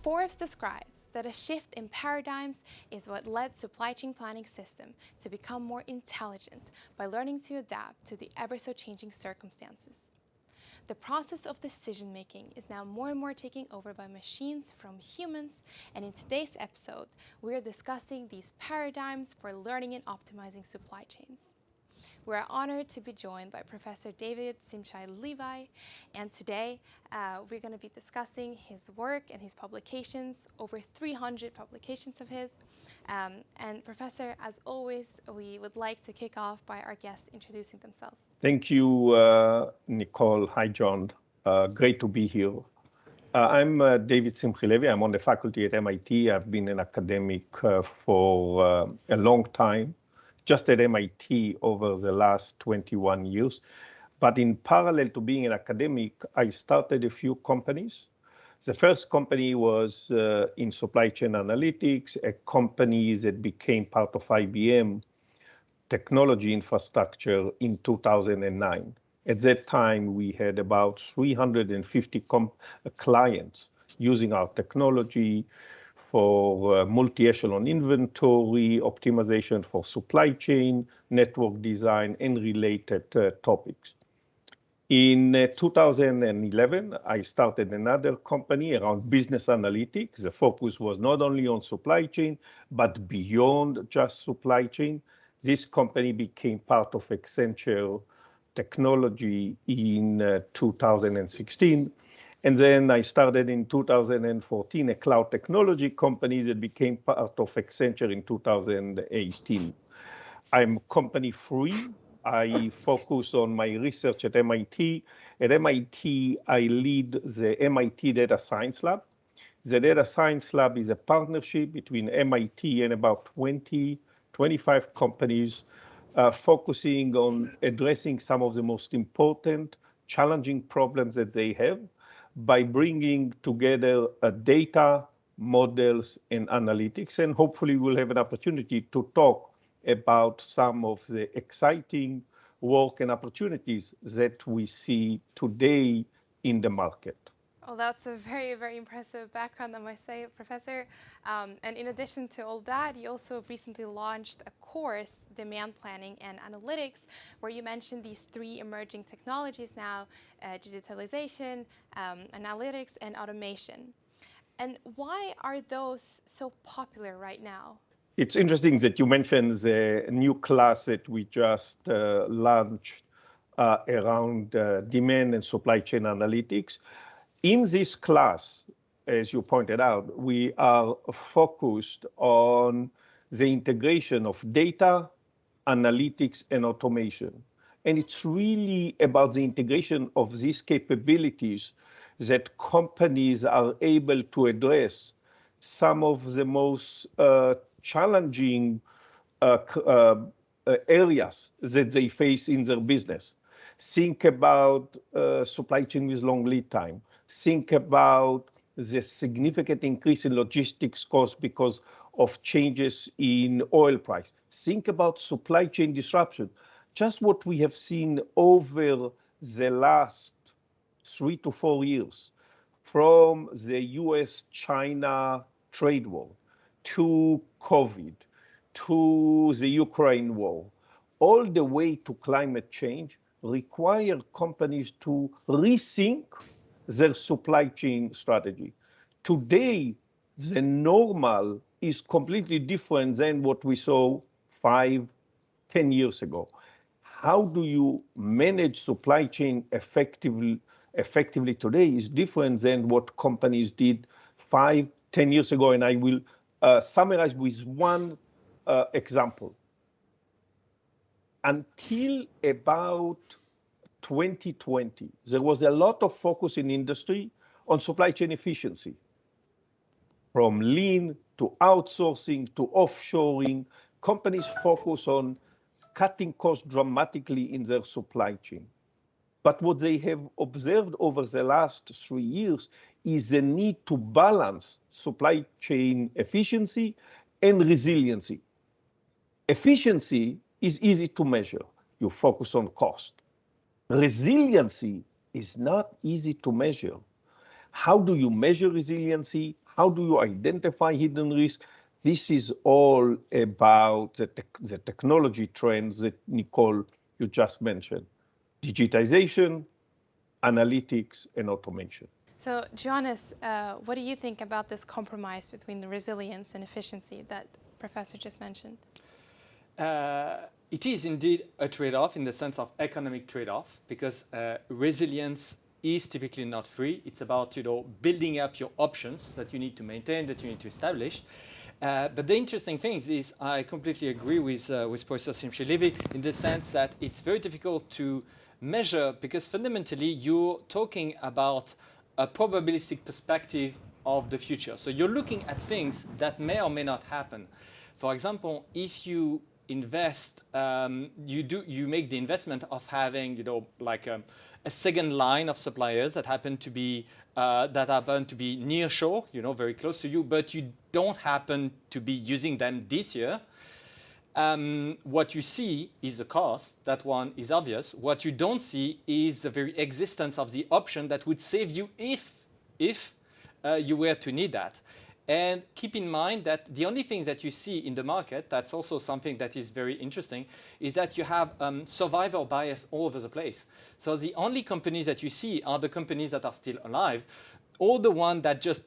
Forbes describes that a shift in paradigms is what led supply chain planning system to become more intelligent by learning to adapt to the ever-so-changing circumstances. The process of decision-making is now more and more taken over by machines from humans, and in today's episode, we are discussing these paradigms for learning and optimizing supply chains. We are honored to be joined by Professor David Simchi-Levi, and today we're going to be discussing his work and his publications, over 300 publications of his. And Professor, as always, we would like to kick off by our guests introducing themselves. Thank you, Nicole. Hi, John. Great to be here. I'm David Simchi-Levi. I'm on the faculty at MIT. I've been an academic for a long time, just at MIT over the last 21 years. But in parallel to being an academic, I started a few companies. The first company was in supply chain analytics, a company that became part of IBM technology infrastructure in 2009. At that time, we had about 350 clients using our technology for multi-echelon inventory, optimization for supply chain, network design, and related topics. In 2011, I started another company around business analytics. The focus was not only on supply chain, but beyond just supply chain. This company became part of Accenture Technology in 2016. And then I started in 2014 a cloud technology company that became part of Accenture in 2018. I'm company free. I focus on my research at MIT. At MIT, I lead the MIT Data Science Lab. The Data Science Lab is a partnership between MIT and about 25 companies focusing on addressing some of the most important, challenging problems that they have by bringing together data, models, and analytics. And hopefully we'll have an opportunity to talk about some of the exciting work and opportunities that we see today in the market. Well, that's a very, very impressive background, I must say, Professor. And in addition to all that, you also recently launched a course, Demand Planning and Analytics, where you mentioned these three emerging technologies now, digitalization, analytics, and automation. And why are those so popular right now? It's interesting that you mentioned the new class that we just launched around demand and supply chain analytics. In this class, as you pointed out, we are focused on the integration of data, analytics, and automation. And it's really about the integration of these capabilities that companies are able to address some of the most challenging areas that they face in their business. Think about supply chain with long lead time. Think about the significant increase in logistics costs because of changes in oil price. Think about supply chain disruption. Just what we have seen over the last 3 to 4 years, from the US-China trade war to COVID, to the Ukraine war, all the way to climate change, require companies to rethink their supply chain strategy. Today, the normal is completely different than what we saw 5, 10 years ago. How do you manage supply chain effectively today is different than what companies did 5, 10 years ago. And I will summarize with one example. Until about 2020, there was a lot of focus in industry on supply chain efficiency, from lean to outsourcing to offshoring. Companies focus on cutting costs dramatically in their supply chain. But what they have observed over the last 3 years is the need to balance supply chain efficiency and resiliency. Efficiency is easy to measure. You focus on cost. Resiliency is not easy to measure. How do you measure resiliency? How do you identify hidden risk? This is all about the technology trends that, Nicole, you just mentioned. Digitization, analytics, and automation. So, Joannes, what do you think about this compromise between the resilience and efficiency that Professor just mentioned? It is indeed a trade-off in the sense of economic trade-off, because resilience is typically not free. It's about building up your options that you need to maintain, that you need to establish. But the interesting thing is I completely agree with Professor Simchi-Levi in the sense that it's very difficult to measure, because fundamentally you're talking about a probabilistic perspective of the future. So you're looking at things that may or may not happen. For example, if you invest, you make the investment of having, like a second line of suppliers that happen to be near shore, very close to you, but you don't happen to be using them this year. What you see is the cost. That one is obvious. What you don't see is the very existence of the option that would save you if you were to need that. And keep in mind that the only thing that you see in the market, that's also something that is very interesting, is that you have survival bias all over the place. So the only companies that you see are the companies that are still alive, or the ones that just,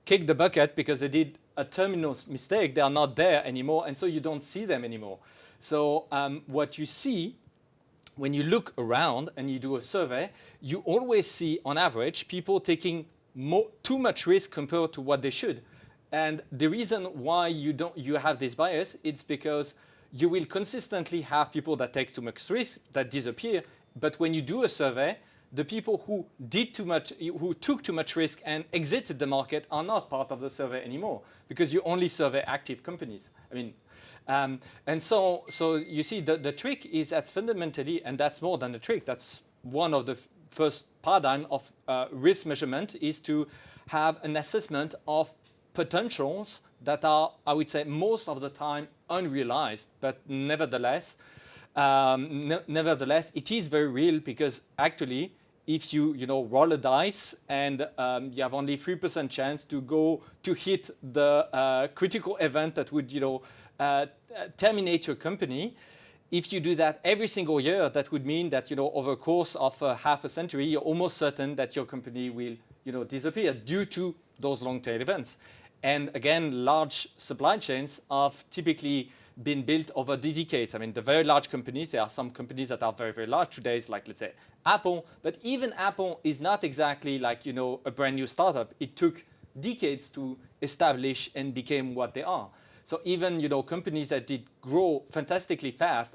kick the bucket because they did a terminal mistake. They are not there anymore, and so you don't see them anymore. So what you see when you look around and you do a survey, you always see, on average, people taking too much risk compared to what they should. And the reason why you have this bias, it's because you will consistently have people that take too much risk that disappear. But when you do a survey, the people who took too much risk and exited the market are not part of the survey anymore, because you only survey active companies. And so you see, the trick is that fundamentally, and that's more than a trick, that's one of the first paradigm of risk measurement, is to have an assessment of potentials that are, I would say, most of the time unrealized, but nevertheless, it is very real, because actually, if you roll a dice and you have only 3% chance to hit the critical event that would terminate your company. If you do that every single year, that would mean that over the course of half a century, you're almost certain that your company will disappear due to those long tail events. And again, large supply chains have typically been built over the decades. The very large companies, there are some companies that are very, very large today, like, let's say, Apple. But even Apple is not exactly like, a brand new startup. It took decades to establish and became what they are. So even, companies that did grow fantastically fast,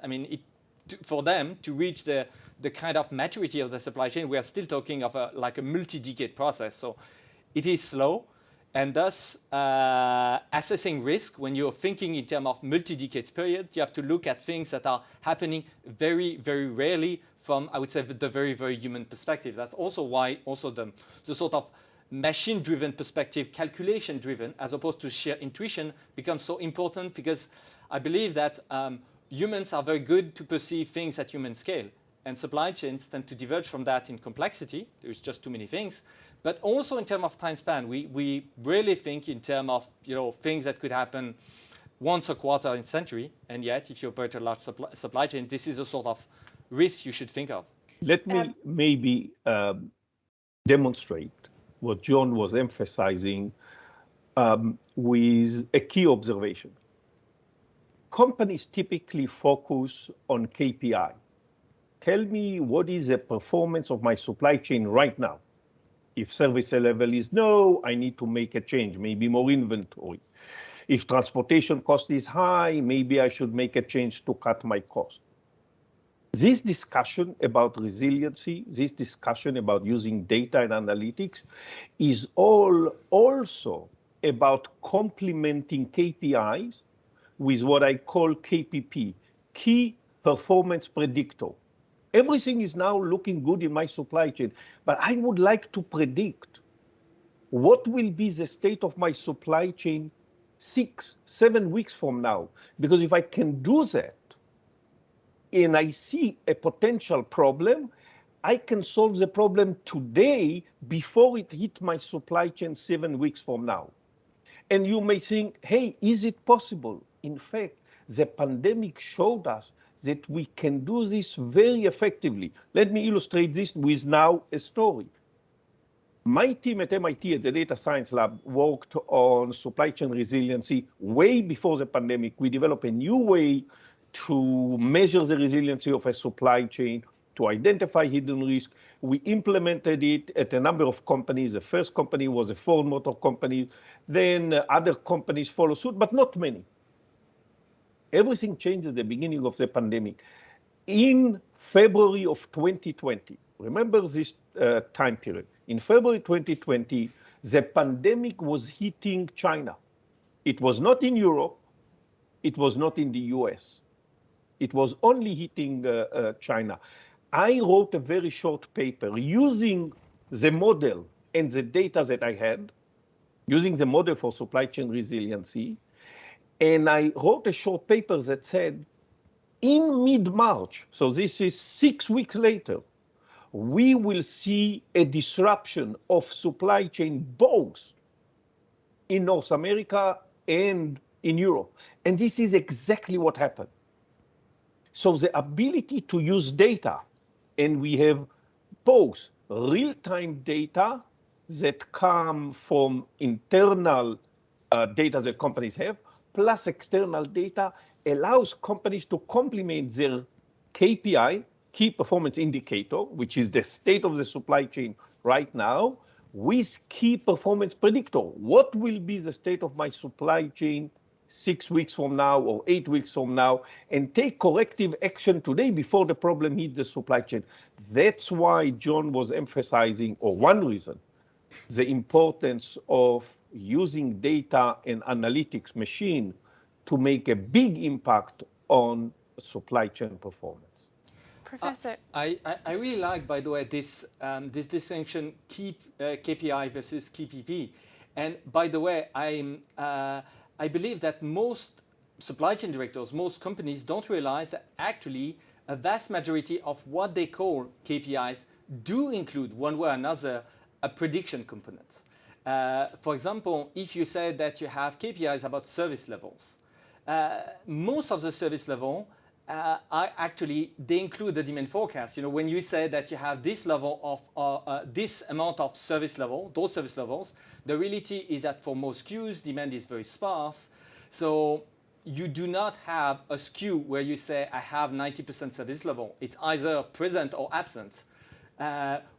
for them to reach the kind of maturity of the supply chain, we are still talking of a multi-decade process. So it is slow. And thus, assessing risk, when you're thinking in terms of multi-decades period, you have to look at things that are happening very, very rarely from, I would say, the very, very human perspective. That's also why the sort of machine-driven perspective, calculation-driven, as opposed to sheer intuition, becomes so important, because I believe that humans are very good to perceive things at human scale. And supply chains tend to diverge from that in complexity. There's just too many things. But also in terms of time span, we really think in terms of things that could happen once a quarter in a century. And yet, if you operate a large supply chain, this is a sort of risk you should think of. Let me maybe demonstrate what John was emphasizing with a key observation. Companies typically focus on KPI. Tell me, what is the performance of my supply chain right now? If service level is low, I need to make a change, maybe more inventory. If transportation cost is high, maybe I should make a change to cut my cost. This discussion about resiliency, this discussion about using data and analytics, is all also about complementing KPIs with what I call KPP, key performance predictor. Everything is now looking good in my supply chain, but I would like to predict what will be the state of my supply chain 6-7 weeks from now. Because if I can do that, and I see a potential problem, I can solve the problem today before it hit my supply chain 7 weeks from now. And you may think, hey, is it possible? In fact, the pandemic showed us that we can do this very effectively. Let me illustrate this with now a story. My team at MIT at the Data Science Lab worked on supply chain resiliency way before the pandemic. We developed a new way to measure the resiliency of a supply chain, to identify hidden risk. We implemented it at a number of companies. The first company was a Ford Motor Company. Then other companies follow suit, but not many. Everything changed at the beginning of the pandemic. In February of 2020, remember this time period. In February 2020, the pandemic was hitting China. It was not in Europe. It was not in the US. It was only hitting China. I wrote a very short paper using the model and the data that I had, using the model for supply chain resiliency. And I wrote a short paper that said, in mid-March, so this is 6 weeks later, we will see a disruption of supply chain both in North America and in Europe. And this is exactly what happened. So the ability to use data, and we have both real-time data that come from internal data that companies have, plus external data, allows companies to complement their KPI, key performance indicator, which is the state of the supply chain right now, with key performance predictor. What will be the state of my supply chain 6 weeks from now or 8 weeks from now, and take corrective action today before the problem hits the supply chain. That's why John was emphasizing, or one reason, the importance of using data and analytics machine to make a big impact on supply chain performance. Professor. I really like, by the way, this distinction, key KPI versus key PP. And by the way, I believe that most supply chain directors, most companies don't realize that actually a vast majority of what they call KPIs do include, one way or another, a prediction component. For example, if you say that you have KPIs about service levels, most of the service level they include the demand forecast. You know, when you say that you have this level of this amount of service level, those service levels, the reality is that for most SKUs, demand is very sparse. So you do not have a SKU where you say, I have 90% service level. It's either present or absent.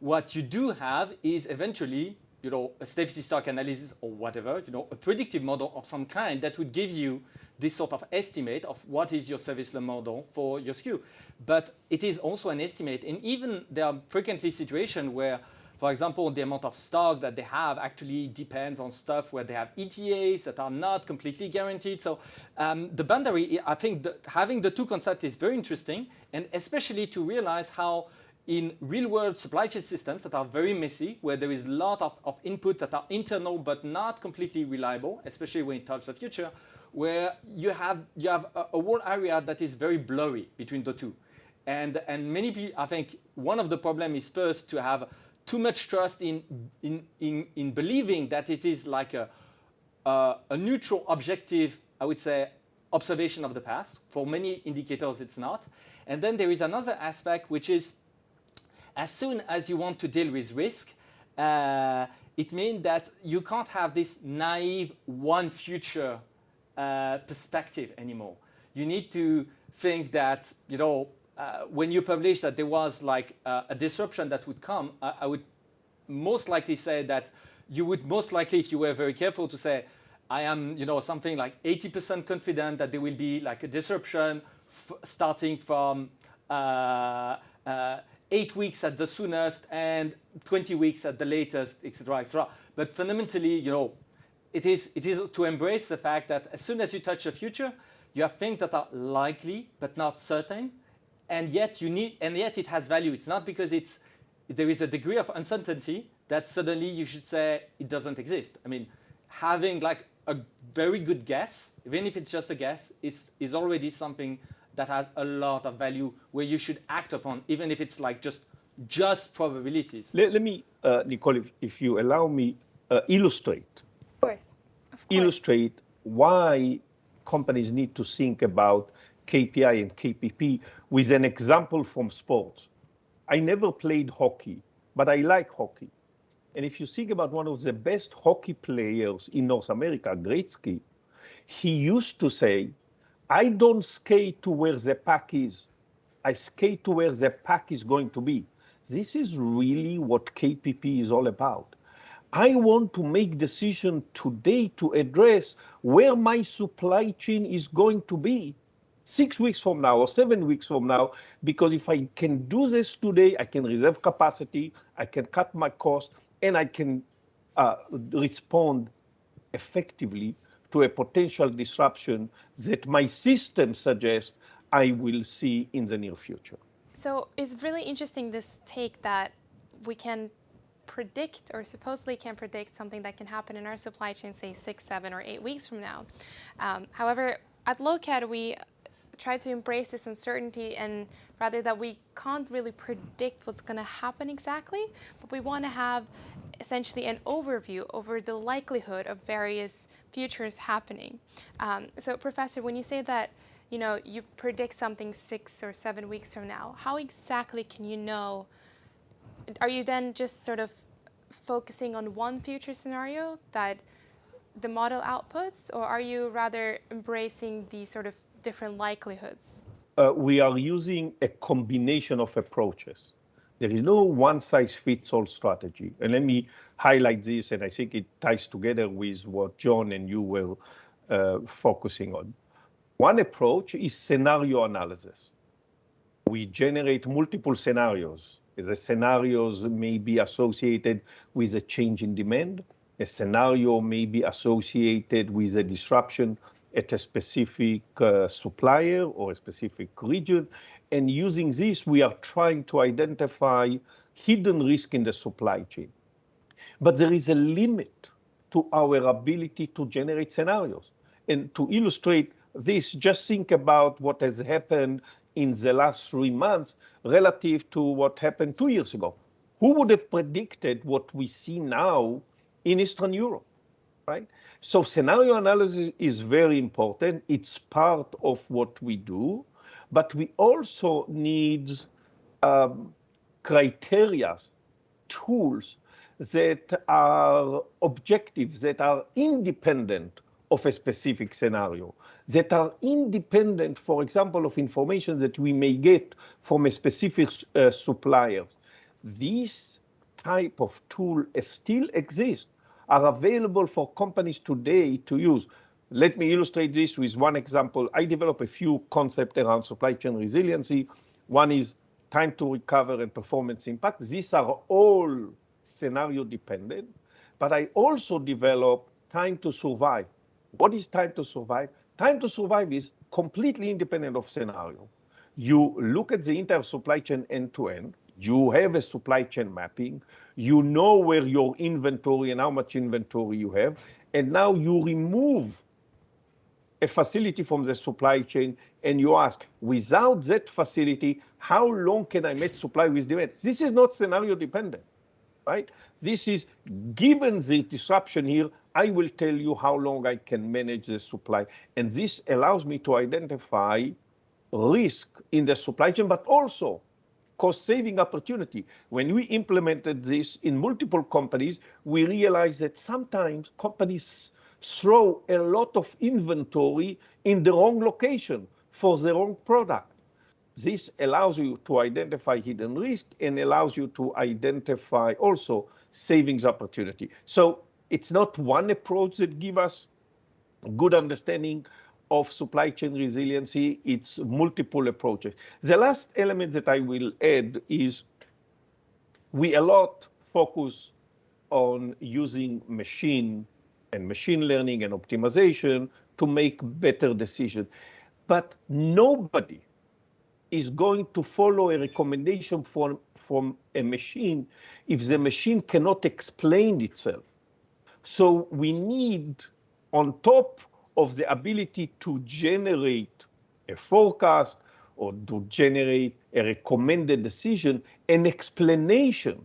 What you do have is eventually, you know, a safety stock analysis or whatever, you know, a predictive model of some kind that would give you this sort of estimate of what is your service level model for your SKU. But it is also an estimate. And even there are frequently situations where, for example, the amount of stock that they have actually depends on stuff where they have ETAs that are not completely guaranteed. So the boundary, I think having the two concepts is very interesting, and especially to realize how in real-world supply chain systems that are very messy, where there is a lot of input that are internal but not completely reliable, especially when it touches the future, where you have a whole area that is very blurry between the two. And many people, I think one of the problems is first to have too much trust in believing that it is like a neutral, objective, I would say, observation of the past. For many indicators, it's not. And then there is another aspect, which is as soon as you want to deal with risk, it means that you can't have this naive one future perspective anymore. You need to think that, you know, when you publish that there was like a disruption that would come, I would most likely say that you would most likely, if you were very careful, to say, I am, you know, something like 80% confident that there will be like a disruption starting from 8 weeks at the soonest and 20 weeks at the latest, etc., etc. But fundamentally, you know, it is to embrace the fact that as soon as you touch the future, you have things that are likely but not certain, and yet it has value. It's not because there is a degree of uncertainty that suddenly you should say it doesn't exist. I mean, having like a very good guess, even if it's just a guess, is already something that has a lot of value where you should act upon, even if it's like just just probabilities. Let me, Nicole, if you allow me, illustrate Of course. why companies need to think about KPI and KPP with an example from sports. I never played hockey, but I like hockey. And if you think about one of the best hockey players in North America, Gretzky, he used to say, I don't skate to where the puck is. I skate to where the puck is going to be. This is really what KPP is all about. I want to make decision today to address where my supply chain is going to be 6 weeks from now or 7 weeks from now, because if I can do this today, I can reserve capacity, I can cut my cost, and I can respond effectively to a potential disruption that my system suggests I will see in the near future. So it's really interesting, this take that we can predict, or supposedly can predict, something that can happen in our supply chain, say 6, 7, or 8 weeks from now. However, at Lokad, we try to embrace this uncertainty, and rather that we can't really predict what's going to happen exactly, but we want to have essentially an overview over the likelihood of various futures happening. So Professor, when you say that you predict something 6 or 7 weeks from now, how exactly can you know? Are you then just sort of focusing on one future scenario that the model outputs, or are you rather embracing these sort of different likelihoods? We are using a combination of approaches. There is no one-size-fits-all strategy. And let me highlight this, and I think it ties together with what John and you were focusing on. One approach is scenario analysis. We generate multiple scenarios. The scenarios may be associated with a change in demand. A scenario may be associated with a disruption at a specific supplier or a specific region. And using this, we are trying to identify hidden risk in the supply chain. But there is a limit to our ability to generate scenarios. And to illustrate this, just think about what has happened in the last 3 months relative to what happened 2 years ago. Who would have predicted what we see now in Eastern Europe, right? So scenario analysis is very important. It's part of what we do, but we also need criteria, tools that are objective, that are independent of a specific scenario, that are independent, for example, of information that we may get from a specific supplier. These type of tool still exist, are available for companies today to use. Let me illustrate this with one example. I developed a few concepts around supply chain resiliency. One is time to recover and performance impact. These are all scenario dependent, but I also developed time to survive. What is time to survive? Time to survive is completely independent of scenario. You look at the entire supply chain end to end. You have a supply chain mapping. You know where your inventory and how much inventory you have. And now you remove a facility from the supply chain and you ask, without that facility, how long can I match supply with demand? This is not scenario dependent, right? This is, given the disruption here, I will tell you how long I can manage the supply. And this allows me to identify risk in the supply chain, but also cost-saving opportunity. When we implemented this in multiple companies, we realized that sometimes companies throw a lot of inventory in the wrong location for the wrong product. This allows you to identify hidden risk and allows you to identify also savings opportunity. So it's not one approach that gives us good understanding of supply chain resiliency, it's multiple approaches. The last element that I will add is we a lot focus on using machine learning and optimization to make better decisions. But nobody is going to follow a recommendation from a machine if the machine cannot explain itself. So we need, on top of the ability to generate a forecast or to generate a recommended decision, an explanation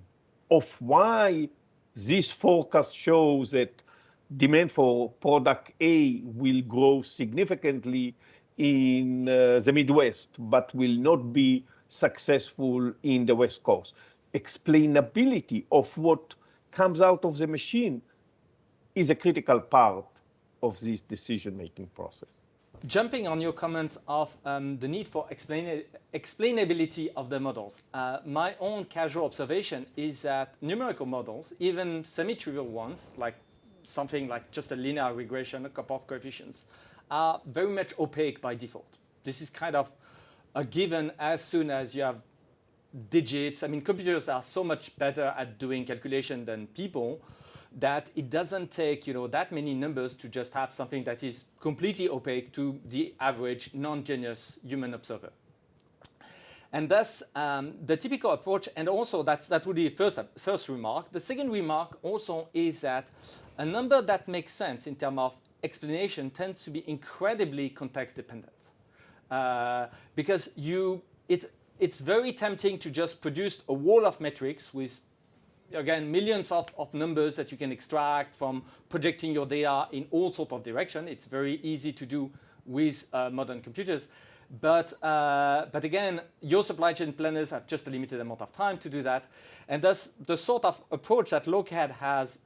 of why this forecast shows that demand for product A will grow significantly in the Midwest, but will not be successful in the West Coast. Explainability of what comes out of the machine is a critical part of this decision-making process. Jumping on your comment of the need for explainability of the models, my own casual observation is that numerical models, even semi-trivial ones, like something like just a linear regression, a couple of coefficients, are very much opaque by default. This is kind of a given as soon as you have digits. I mean, computers are so much better at doing calculation than people that it doesn't take, that many numbers to just have something that is completely opaque to the average non-genius human observer. And thus, the typical approach, and also that would be the first remark. The second remark also is that a number that makes sense in terms of explanation tends to be incredibly context dependent. Because it's very tempting to just produce a wall of metrics with, again, millions of numbers that you can extract from projecting your data in all sorts of directions. It's very easy to do with modern computers. But again, your supply chain planners have just a limited amount of time to do that. And thus, the sort of approach that Lokad has,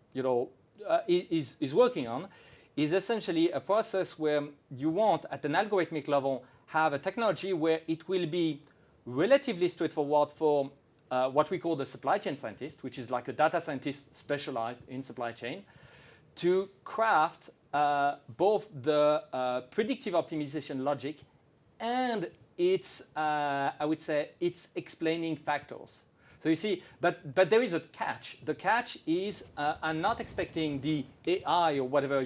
is working on is essentially a process where you want, at an algorithmic level, have a technology where it will be relatively straightforward for what we call the supply chain scientist, which is like a data scientist specialized in supply chain, to craft both the predictive optimization logic and its, I would say, its explaining factors. So you see, but there is a catch. The catch is I'm not expecting the AI or whatever,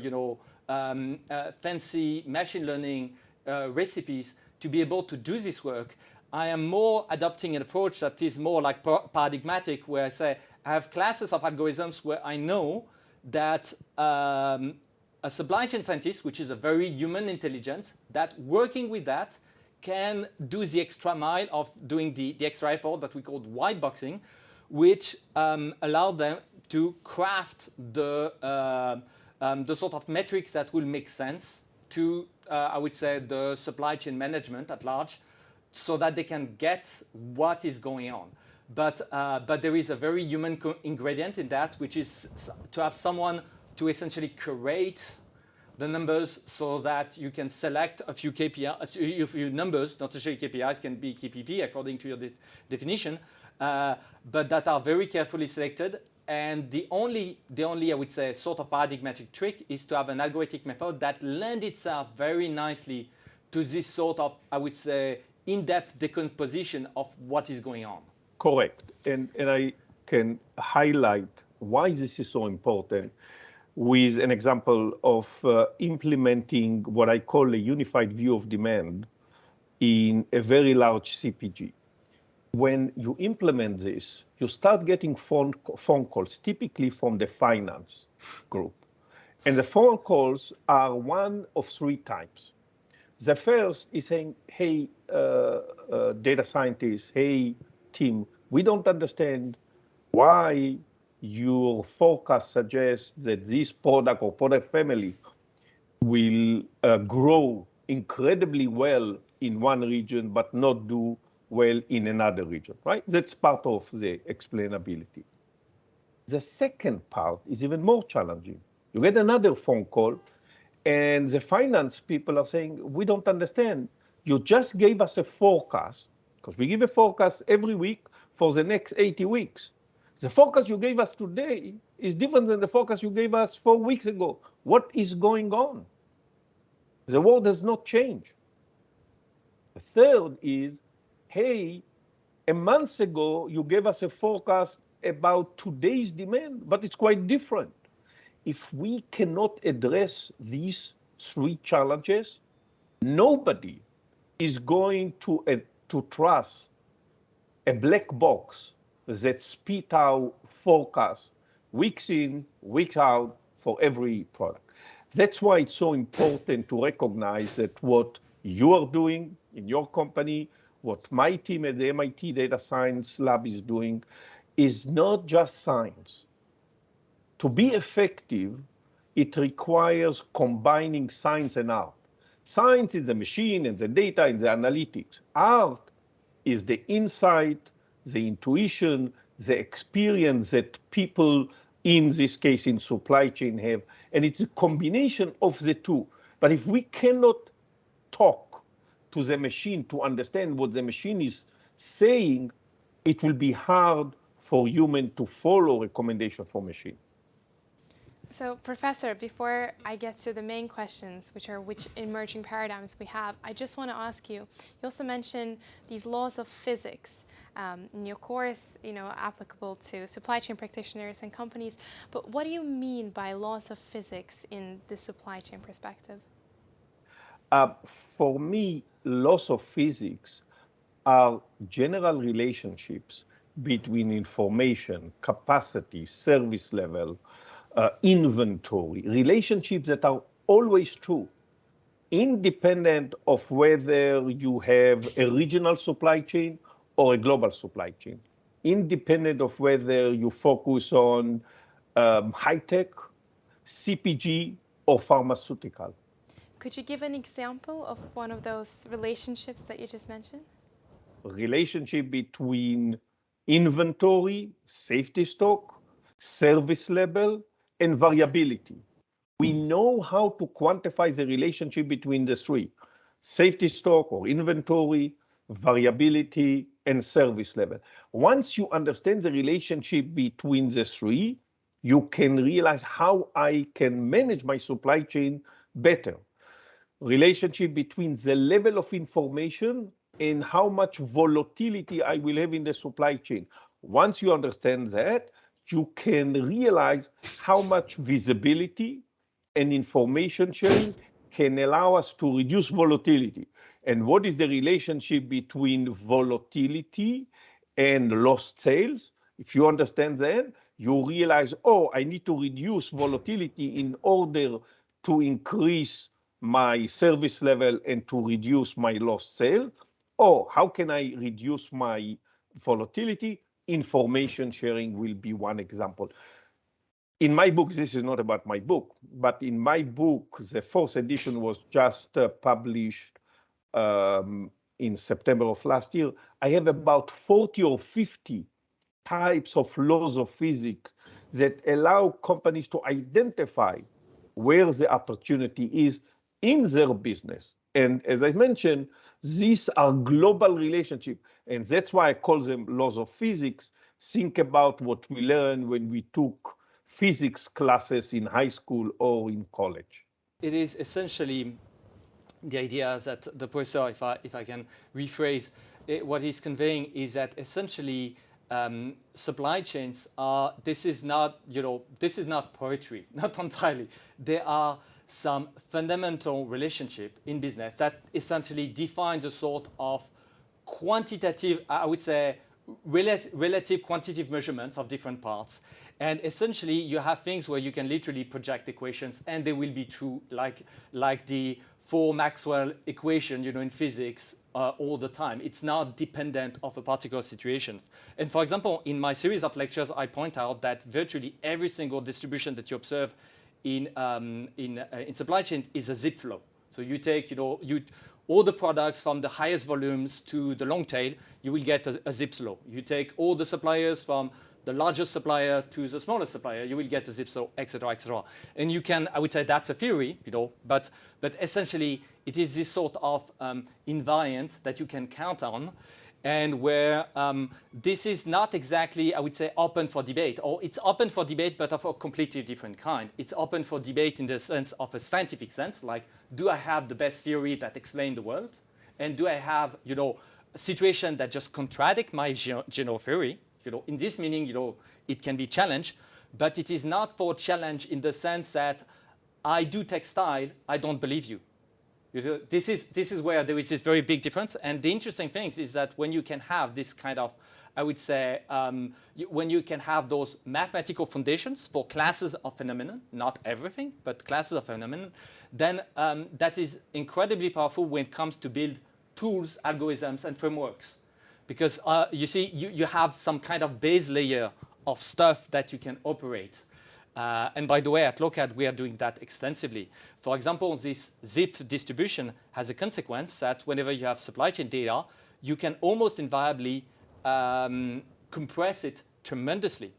fancy machine learning recipes to be able to do this work. I am more adopting an approach that is more like paradigmatic, where I say I have classes of algorithms where I know that a supply chain scientist, which is a very human intelligence, that working with that can do the extra mile of doing the extra effort that we call white boxing, which allow them to craft the sort of metrics that will make sense to, I would say, the supply chain management at large, so that they can get what is going on. But there is a very human ingredient in that, which is to have someone to essentially curate the numbers so that you can select a few KPIs, a few numbers, not necessarily KPIs, can be KPP according to your definition, but that are very carefully selected. And the only, I would say, sort of paradigmatic trick is to have an algorithmic method that lends itself very nicely to this sort of, I would say, in-depth decomposition of what is going on. Correct. And I can highlight why this is so important with an example of implementing what I call a unified view of demand in a very large CPG. When you implement this, you start getting phone calls, typically from the finance group. And the phone calls are one of three types. The first is saying, hey, data scientists, hey, team, we don't understand why your forecast suggests that this product or product family will grow incredibly well in one region, but not do well in another region, right? That's part of the explainability. The second part is even more challenging. You get another phone call, and the finance people are saying, we don't understand. You just gave us a forecast, because we give a forecast every week for the next 80 weeks. The forecast you gave us today is different than the forecast you gave us 4 weeks ago. What is going on? The world has not changed. The third is, hey, a month ago, you gave us a forecast about today's demand, but it's quite different. If we cannot address these three challenges, nobody is going to trust a black box that spit out forecasts weeks in, weeks out for every product. That's why it's so important to recognize that what you are doing in your company, what my team at the MIT Data Science Lab is doing is not just science. To be effective, it requires combining science and art. Science is the machine and the data and the analytics. Art is the insight, the intuition, the experience that people, in this case in supply chain, have. And it's a combination of the two. But if we cannot talk to the machine to understand what the machine is saying, it will be hard for human to follow recommendation for machine. So, Professor, before I get to the main questions, which are which emerging paradigms we have, I just want to ask you, you also mentioned these laws of physics in your course, applicable to supply chain practitioners and companies. But what do you mean by laws of physics in the supply chain perspective? For me, laws of physics are general relationships between information, capacity, service level, inventory, relationships that are always true, independent of whether you have a regional supply chain or a global supply chain, independent of whether you focus on high-tech, CPG, or pharmaceutical. Could you give an example of one of those relationships that you just mentioned? Relationship between inventory, safety stock, service level, and variability. We know how to quantify the relationship between the three: safety stock or inventory, variability, and service level. Once you understand the relationship between the three, you can realize how I can manage my supply chain better. Relationship between the level of information and how much volatility I will have in the supply chain. Once you understand that, you can realize how much visibility and information sharing can allow us to reduce volatility. And what is the relationship between volatility and lost sales? If you understand that, you realize, oh, I need to reduce volatility in order to increase my service level and to reduce my lost sale. Or how can I reduce my volatility? Information sharing will be one example. In my book, this is not about my book, but in my book, the fourth edition was just published in September of last year. I have about 40 or 50 types of laws of physics that allow companies to identify where the opportunity is in their business. And as I mentioned, these are global relationships, and that's why I call them laws of physics. Think about what we learned when we took physics classes in high school or in college. It is essentially the idea that the professor, if I can rephrase, what he's conveying is that essentially supply chains are, this is not poetry, not entirely. There are some fundamental relationship in business that essentially define the sort of quantitative, I would say, relative quantitative measurements of different parts. And essentially, you have things where you can literally project equations, and they will be true, like the 4 Maxwell equation, in physics all the time. It's not dependent of a particular situation. And for example, in my series of lectures, I point out that virtually every single distribution that you observe in supply chain is a zip flow. So you take, all the products from the highest volumes to the long tail, you will get a zip flow. You take all the suppliers from the largest supplier to the smallest supplier, you will get a zip flow, et cetera, et cetera. And you can, I would say that's a theory, but essentially it is this sort of invariant that you can count on, and where this is not exactly, I would say, open for debate, or it's open for debate, but of a completely different kind. It's open for debate in the sense of a scientific sense, like, do I have the best theory that explains the world? And do I have, a situation that just contradict my general theory? In this meaning, it can be challenged, but it is not for challenge in the sense that I do textile, I don't believe you. This is where there is this very big difference. And the interesting thing is that when you can have this kind of, I would say, when you can have those mathematical foundations for classes of phenomena, not everything, but classes of phenomena, then that is incredibly powerful when it comes to build tools, algorithms, and frameworks. Because you see, you have some kind of base layer of stuff that you can operate. And by the way, at Lokad, we are doing that extensively. For example, this zip distribution has a consequence that whenever you have supply chain data, you can almost invariably compress it tremendously.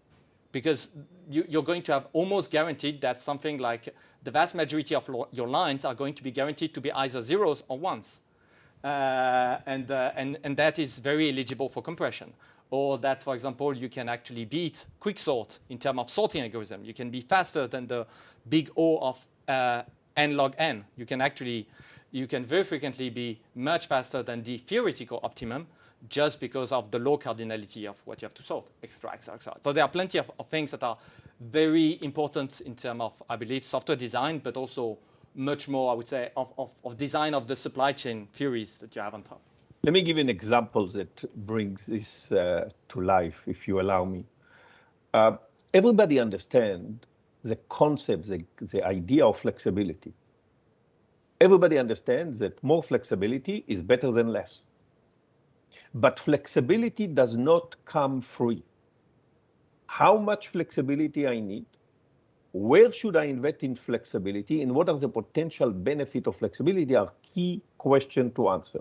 Because you're going to have almost guaranteed that something like the vast majority of your lines are going to be guaranteed to be either zeros or ones. And that is very eligible for compression. Or that, for example, you can actually beat quicksort in terms of sorting algorithm. You can be faster than the big O of n log n. You can very frequently be much faster than the theoretical optimum just because of the low cardinality of what you have to sort, extract, etc. So there are plenty of things that are very important in terms of, I believe, software design, but also much more, I would say, of design of the supply chain theories that you have on top. Let me give you an example that brings this to life, if you allow me. Everybody understands the concept, the idea of flexibility. Everybody understands that more flexibility is better than less. But flexibility does not come free. How much flexibility I need? Where should I invest in flexibility? And what are the potential benefits of flexibility are key questions to answer.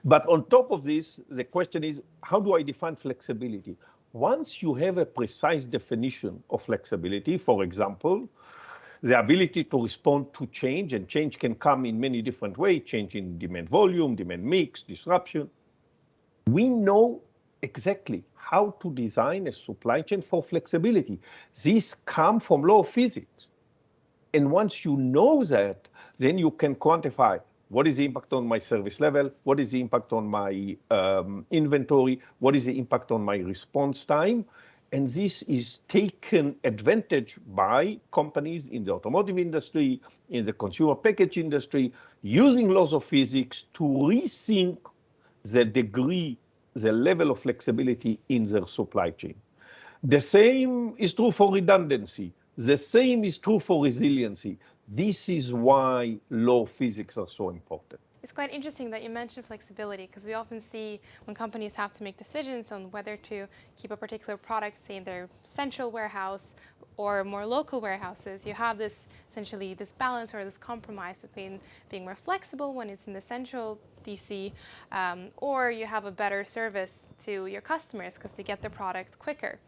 But on top of this, the question is, how do I define flexibility? Once you have a precise definition of flexibility, for example, the ability to respond to change, and change can come in many different ways, change in demand volume, demand mix, disruption. We know exactly how to design a supply chain for flexibility. These come from law of physics. And once you know that, then you can quantify what is the impact on my service level, what is the impact on my inventory, what is the impact on my response time. And this is taken advantage by companies in the automotive industry, in the consumer package industry, using laws of physics to rethink the degree, the level of flexibility in their supply chain. The same is true for redundancy. The same is true for resiliency. This is why law of physics are so important. It's quite interesting that you mentioned flexibility, because we often see when companies have to make decisions on whether to keep a particular product, say in their central warehouse or more local warehouses, you have this essentially this balance or this compromise between being more flexible when it's in the central DC, or you have a better service to your customers because they get the product quicker.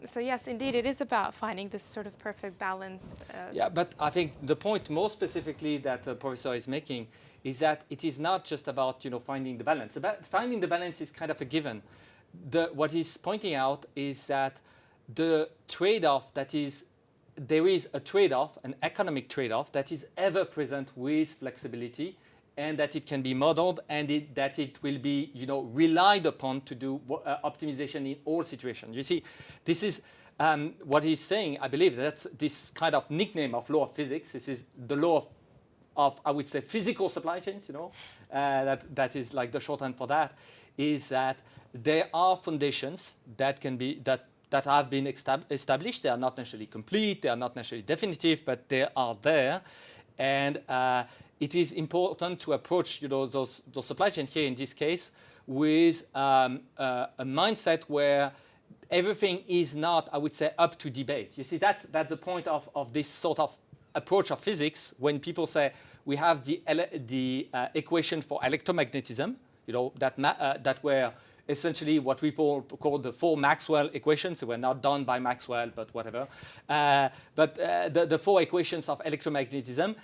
So yes, indeed, it is about finding this sort of perfect balance. Yeah, but I think the point more specifically that the professor is making is that it is not just about finding the balance. Finding the balance is kind of a given. What he's pointing out is that the trade-off there is a trade-off, an economic trade-off that is ever present with flexibility, and that it can be modeled, and that it will be relied upon to do optimization in all situations. You see, this is what he's saying. I believe that's this kind of nickname of law of physics. This is the law of I would say physical supply chains. That is like the shorthand for that. Is that there are foundations that can be that have been established. They are not necessarily complete. They are not necessarily definitive, but they are there, and it is important to approach those supply chains here in this case with a mindset where everything is not, I would say, up to debate. You see, that's the point of this sort of approach of physics when people say we have the equation for electromagnetism, that were essentially what we call the 4 Maxwell equations. They were not done by Maxwell, but whatever. But the 4 equations of electromagnetism,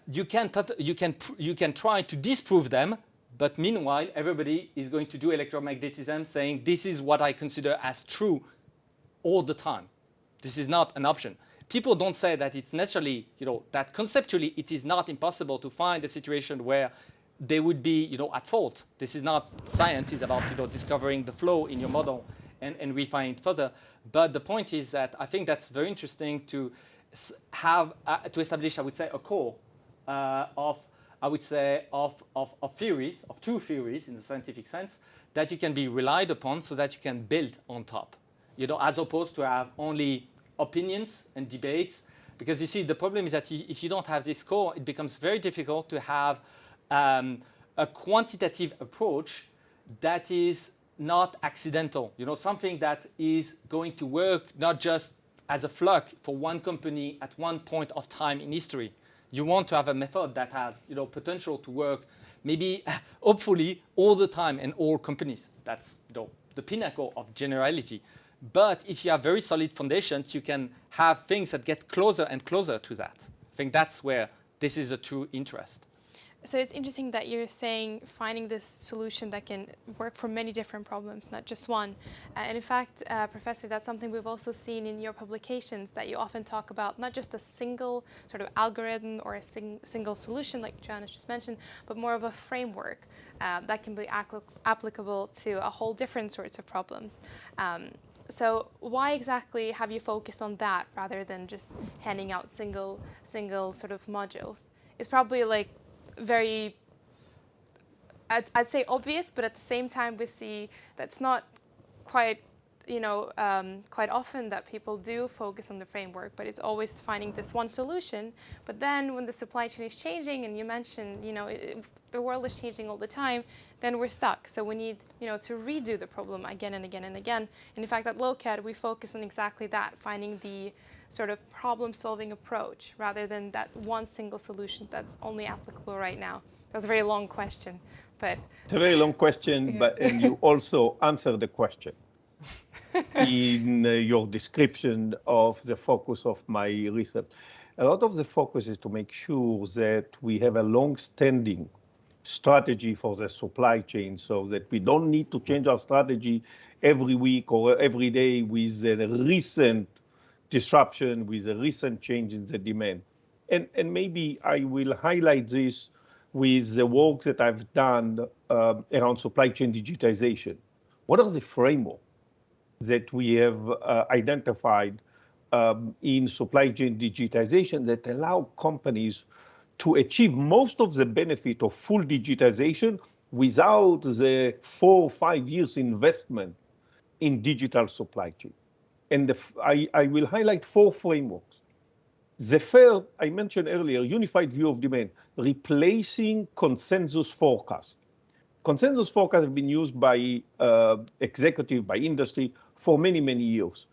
you can try to disprove them, but meanwhile, everybody is going to do electromagnetism saying this is what I consider as true all the time. This is not an option. People don't say that it's necessarily, that conceptually it is not impossible to find a situation where they would be, at fault. This is not science. It's about, discovering the flow in your model and refining it further. But the point is that I think that's very interesting to have to establish, I would say, a core of theories, of true theories in the scientific sense, that you can be relied upon so that you can build on top, as opposed to have only opinions and debates. Because you see, the problem is that if you don't have this core, it becomes very difficult to have a quantitative approach that is not accidental, something that is going to work not just as a fluke for one company at one point of time in history. You want to have a method that has potential to work maybe, hopefully, all the time in all companies. That's the pinnacle of generality. But if you have very solid foundations, you can have things that get closer and closer to that. I think that's where this is a true interest. So it's interesting that you're saying finding this solution that can work for many different problems, not just one. And in fact, Professor, that's something we've also seen in your publications, that you often talk about not just a single sort of algorithm or a single solution, like Joannes just mentioned, but more of a framework that can be applicable to a whole different sorts of problems. So why exactly have you focused on that rather than just handing out single sort of modules? It's probably like very, I'd say obvious, but at the same time we see that's not quite, quite often that people do focus on the framework, but it's always finding this one solution. But then when the supply chain is changing, and you mentioned, the world is changing all the time, then we're stuck. So we need, to redo the problem again and again and again. And in fact, at Lokad, we focus on exactly that, finding the sort of problem-solving approach rather than that one single solution that's only applicable right now. That's a very long question, but it's a very long question, yeah. and you also answer the question in your description of the focus of my research. A lot of the focus is to make sure that we have a long-standing strategy for the supply chain, so that we don't need to change our strategy every week or every day with a recent disruption, with a recent change in the demand. And maybe I will highlight this with the work that I've done around supply chain digitization. What are the frameworks that we have identified in supply chain digitization that allow companies to achieve most of the benefit of full digitization without the 4 or 5 years investment in digital supply chain? And I will highlight 4 frameworks. The first, I mentioned earlier, unified view of demand, replacing consensus forecast. Consensus forecasts have been used by executive, by industry for many, many years.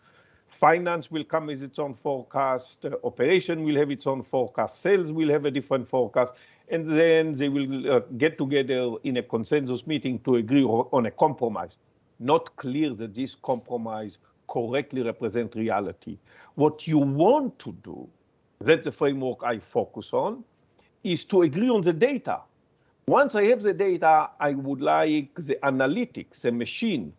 Finance will come with its own forecast, operation will have its own forecast, sales will have a different forecast, and then they will get together in a consensus meeting to agree on a compromise. Not clear that this compromise correctly represents reality. What you want to do, that's the framework I focus on, is to agree on the data. Once I have the data, I would like the analytics, the machine,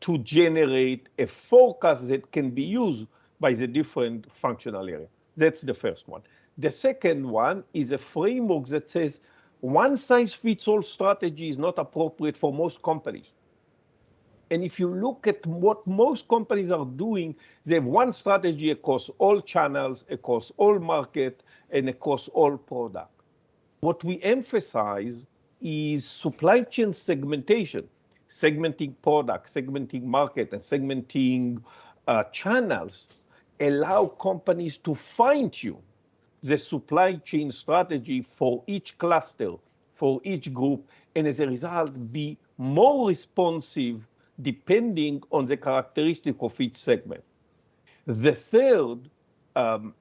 to generate a forecast that can be used by the different functional areas. That's the first one. The second one is a framework that says one-size-fits-all strategy is not appropriate for most companies. And if you look at what most companies are doing, they have one strategy across all channels, across all markets, and across all products. What we emphasize is supply chain segmentation, segmenting products, segmenting market, and segmenting channels, allow companies to fine-tune the supply chain strategy for each cluster, for each group, and as a result, be more responsive depending on the characteristic of each segment. The third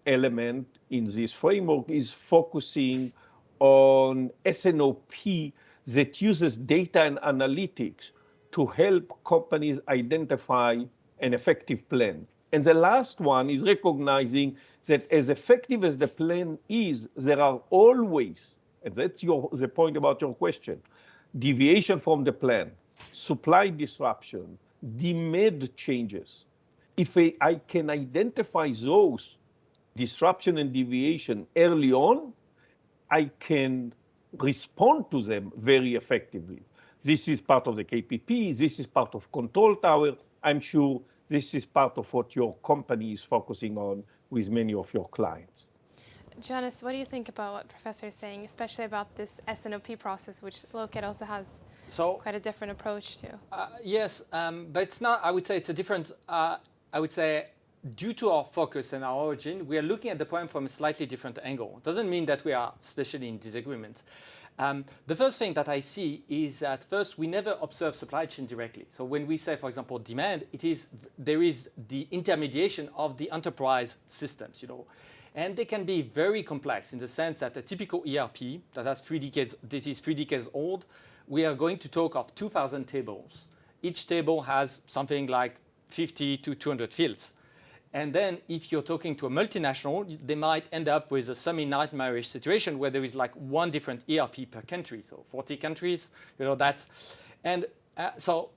element in this framework is focusing on S&OP that uses data and analytics to help companies identify an effective plan. And the last one is recognizing that as effective as the plan is, there are always, and that's the point about your question, deviation from the plan, supply disruption, demand changes. If I can identify those disruption and deviation early on, I can respond to them very effectively. This is part of the KPP, this is part of Control Tower. I'm sure this is part of what your company is focusing on with many of your clients. Joannes, what do you think about what Professor is saying, especially about this S&OP process, which Lokad also has quite a different approach to? Yes, but it's not, I would say it's a different, I would say, due to our focus and our origin, we are looking at the problem from a slightly different angle. It doesn't mean that we are especially in disagreement. The first thing that I see is that first, we never observe supply chain directly. So when we say, for example, demand, there is the intermediation of the enterprise systems, and they can be very complex in the sense that a typical ERP that is 3 decades old, we are going to talk of 2,000 tables. Each table has something like 50 to 200 fields. And then if you're talking to a multinational, they might end up with a semi-nightmarish situation where there is like one different ERP per country. So 40 countries, so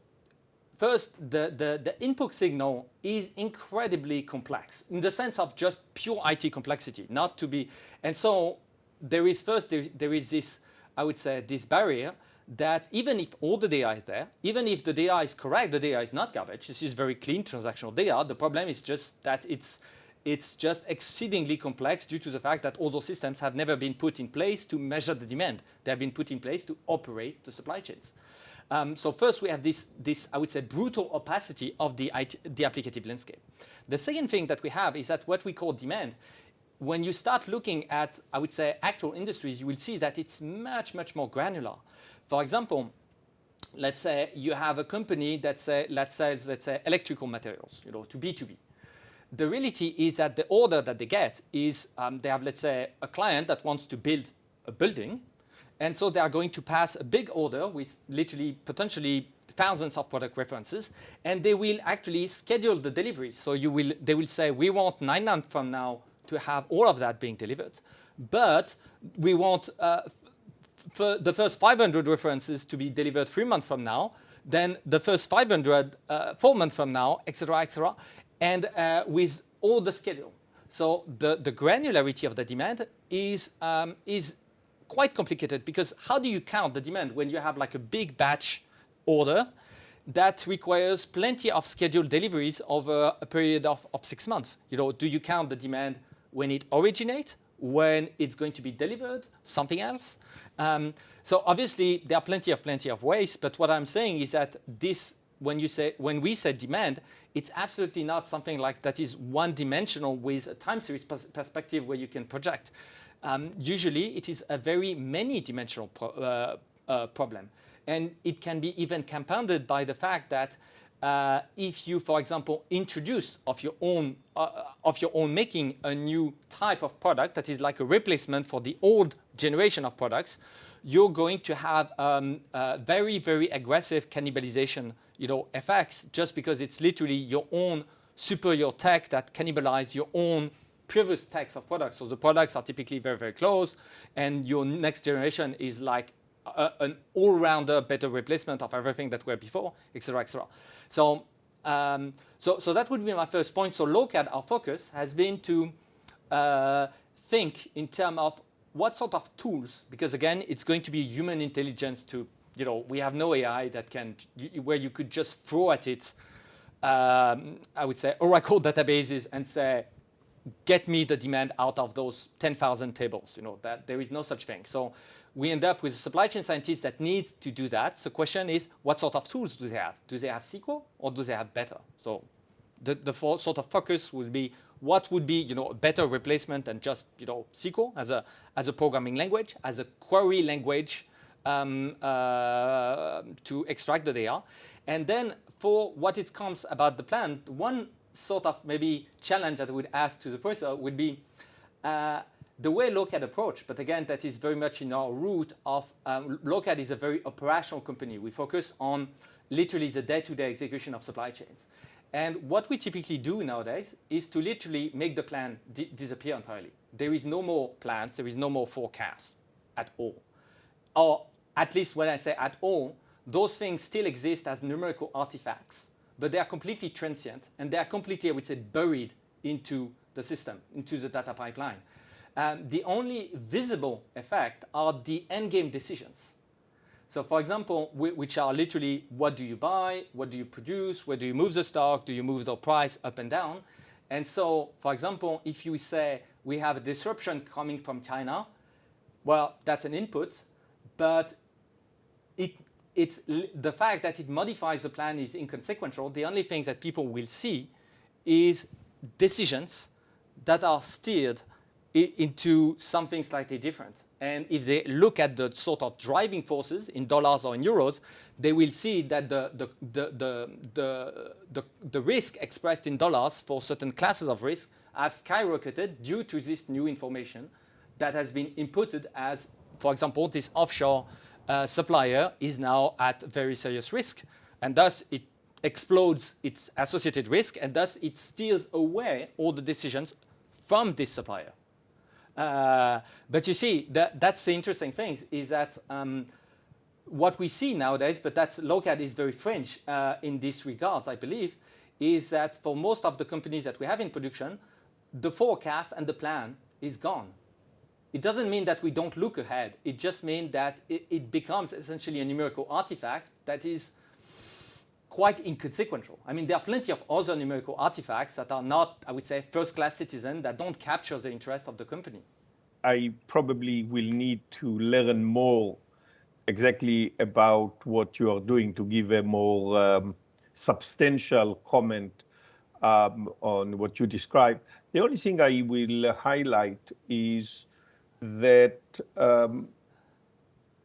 first, the input signal is incredibly complex in the sense of just pure IT complexity, not to be. And so there is this, I would say, this barrier that even if all the data is there, even if the data is correct, the data is not garbage. This is very clean transactional data. The problem is just that it's just exceedingly complex due to the fact that all those systems have never been put in place to measure the demand. They have been put in place to operate the supply chains. So first, we have this, I would say, brutal opacity of the applicative landscape. The second thing that we have is that what we call demand, when you start looking at, I would say, actual industries, you will see that it's much, much more granular. For example, let's say you have a company that sells, let's say, electrical materials, to B2B. The reality is that the order that they get is they have, let's say, a client that wants to build a building. And so they are going to pass a big order with literally potentially thousands of product references, and they will actually schedule the deliveries. So they will say, we want 9 months from now to have all of that being delivered, but we want for the first 500 references to be delivered 3 months from now, then the first 500 4 months from now, etc., and with all the schedule. So the granularity of the demand is quite complicated, because how do you count the demand when you have like a big batch order that requires plenty of scheduled deliveries over a period of 6 months? Do you count the demand when it originates, when it's going to be delivered, something else? So obviously there are plenty of ways, but what I'm saying is that when we say demand, it's absolutely not something like that is one-dimensional with a time series perspective where you can project. Usually it is a very many-dimensional problem. And it can be even compounded by the fact that if you, for example, introduce of your own making a new type of product that is like a replacement for the old generation of products, you're going to have very, very aggressive cannibalization, effects, just because it's literally your own superior tech that cannibalize your own previous techs of products. So the products are typically very, very close, and your next generation is like an all-rounder better replacement of everything that were before, etc., etc. So that would be my first point. So Lokad, our focus has been to think in terms of what sort of tools, because again, it's going to be human intelligence to, we have no AI that can, where you could just throw at it, I would say, Oracle databases and say, get me the demand out of those 10,000 tables, that there is no such thing. So we end up with a supply chain scientist that needs to do that. So the question is, what sort of tools do they have? Do they have SQL or do they have better? So the sort of focus would be, what would be, a better replacement than just, SQL as a programming language, as a query language to extract the data. And then for what it comes about the plan, one sort of maybe challenge that I would ask to the person would be the way Lokad approach, but again, that is very much in our root of, Lokad is a very operational company. We focus on literally the day-to-day execution of supply chains. And what we typically do nowadays is to literally make the plan disappear entirely. There is no more plans, there is no more forecasts at all. Or at least when I say at all, those things still exist as numerical artifacts, but they are completely transient, and they are completely, I would say, buried into the system, into the data pipeline. The only visible effect are the endgame decisions. So for example, which are literally, what do you buy? What do you produce? Where do you move the stock? Do you move the price up and down? And so, for example, if you say we have a disruption coming from China, well, that's an input, but it's the fact that it modifies the plan is inconsequential. The only thing that people will see is decisions that are steered into something slightly different. And if they look at the sort of driving forces in dollars or in euros, they will see that the risk expressed in dollars for certain classes of risk have skyrocketed due to this new information that has been inputted as, for example, this offshore supplier is now at very serious risk. And thus it explodes its associated risk, and thus it steers away all the decisions from this supplier. But you see, that's the interesting thing, is that what we see nowadays, but that's Lokad is very French in this regard, I believe, is that for most of the companies that we have in production, the forecast and the plan is gone. It doesn't mean that we don't look ahead. It just means that it becomes essentially a numerical artifact that is quite inconsequential. I mean, there are plenty of other numerical artifacts that are not, I would say, first-class citizens that don't capture the interest of the company. I probably will need to learn more exactly about what you are doing to give a more substantial comment on what you described. The only thing I will highlight is that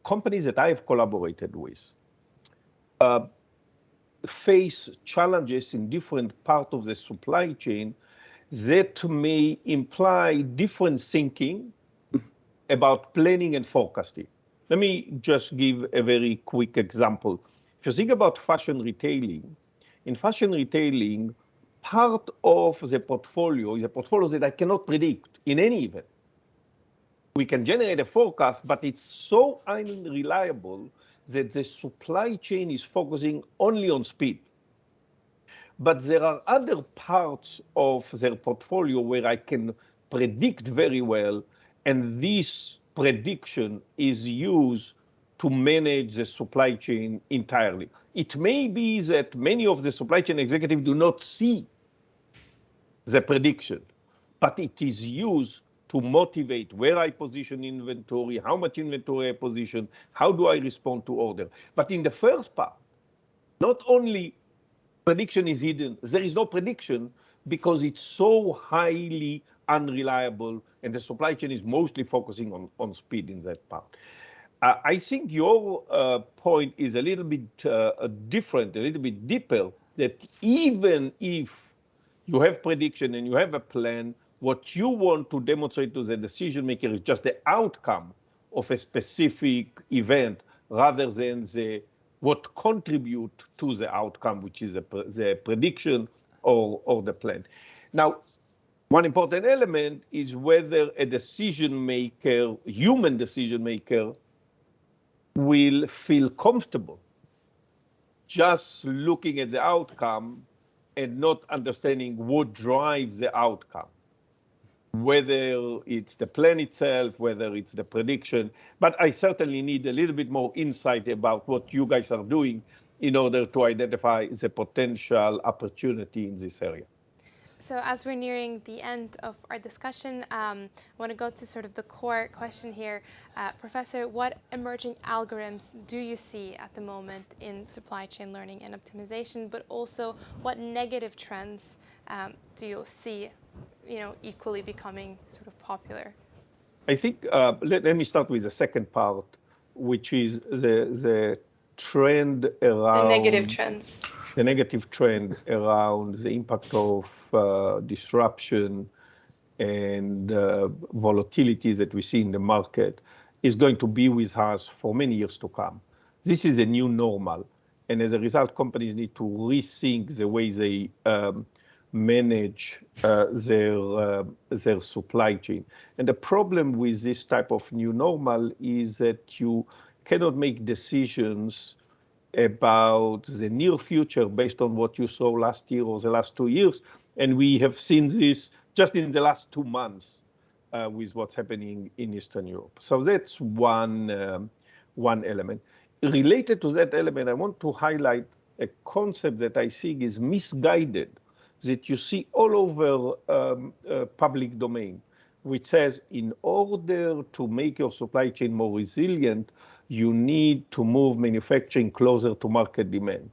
companies that I have collaborated with face challenges in different parts of the supply chain that may imply different thinking about planning and forecasting. Let me just give a very quick example. If you think about fashion retailing, in fashion retailing, part of the portfolio is a portfolio that I cannot predict in any event. We can generate a forecast, but it's so unreliable that the supply chain is focusing only on speed. But there are other parts of their portfolio where I can predict very well, and this prediction is used to manage the supply chain entirely. It may be that many of the supply chain executives do not see the prediction, but it is used to motivate where I position inventory, how much inventory I position, how do I respond to order. But in the first part, not only prediction is hidden, there is no prediction because it's so highly unreliable and the supply chain is mostly focusing on speed in that part. I think your point is a little bit different, a little bit deeper, that even if you have prediction and you have a plan, what you want to demonstrate to the decision maker is just the outcome of a specific event rather than what contribute to the outcome, which is the prediction or the plan. Now, one important element is whether a decision maker, human decision maker, will feel comfortable just looking at the outcome and not understanding what drives the outcome, whether it's the plan itself, whether it's the prediction. But I certainly need a little bit more insight about what you guys are doing in order to identify the potential opportunity in this area. So as we're nearing the end of our discussion, I want to go to sort of the core question here. Professor, what emerging algorithms do you see at the moment in supply chain learning and optimization, but also what negative trends do you see equally becoming sort of popular? I think, let me start with the second part, which is the trend around... The negative trends. The negative trend around the impact of disruption and volatilities that we see in the market is going to be with us for many years to come. This is a new normal. And as a result, companies need to rethink the way they manage their supply chain. And the problem with this type of new normal is that you cannot make decisions about the near future based on what you saw last year or the last 2 years. And we have seen this just in the last 2 months with what's happening in Eastern Europe. So that's one element. Related to that element, I want to highlight a concept that I think is misguided, that you see all over public domain, which says in order to make your supply chain more resilient, you need to move manufacturing closer to market demand.